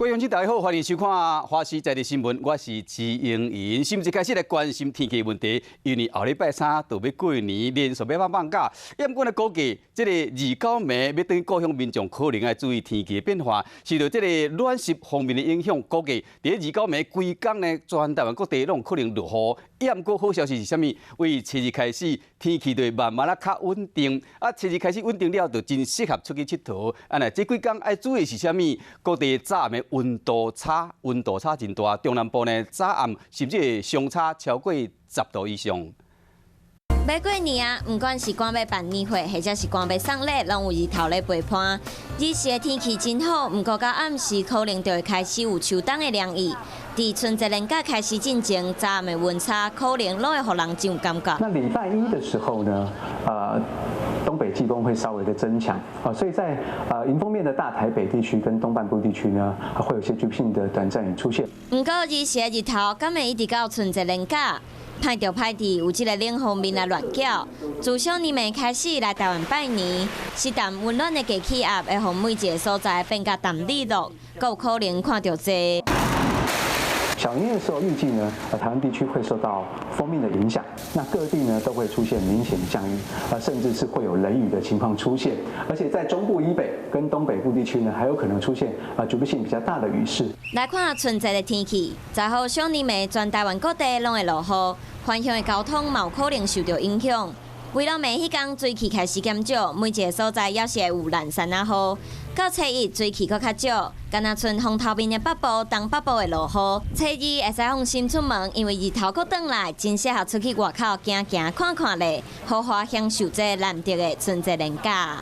各位乡亲大家好，欢迎收看华视在地新闻，我是志英云。新闻一开始来关心天气问题，因为后礼拜三就要过年，连续要放假。因我来估计，这个2、9暝要对故乡民众可能要注意天气的变化，受到这个暖湿方面的影响，估计伫2、9暝规天呢，全台湾各地拢可能落雨。不过好消息是啥物？为初日开始，天气就慢慢较稳定。初日开始稳定了，就真适合出去佚佗。这几天要注意是啥物？各地早暗的温度差真大。中南部呢，早暗甚至会相差超过10度以上。要过年啊，不管是赶要办年会，或者是赶要送礼，拢有日头咧陪伴。日时的天气真好，不过到暗时可能就会开始有秋冬的凉意。伫春节连假开始进前，早暗的温差可能拢会互人真有感觉。那礼拜一的时候呢，东北季风会稍微的增强啊，所以在迎风面的大台北地区跟东半部地区呢，会有些局部性的短暂雨出现。不过日时的日头，敢会一直到春节连假。歹着歹伫，有即个冷锋面来乱搅。自小年尾开始来台湾拜年，是淡温暖的低气压会互每一个所在变甲淡雨落，阁有可能看到这。小年夜的时候，预计呢，台湾地区会受到锋面的影响，那各地呢都会出现明显的降雨，甚至是会有雷雨的情况出现，而且在中部以北跟东北部地区呢，还有可能出现局部性比较大的雨势。来看春节的天气，在好小年尾，全台湾各地拢会落雨，返乡的交通嘛有可能受到影响。为了每迄天水汽开始减少，每一个所在也是会有烂山啊雨。到初一水汽搁较少，敢若剩风头面的北部、东北部会落雨。初二会使放心出门，因为日头搁转来，真适合出去外口行行看看咧，好好享受这难得的春节连假。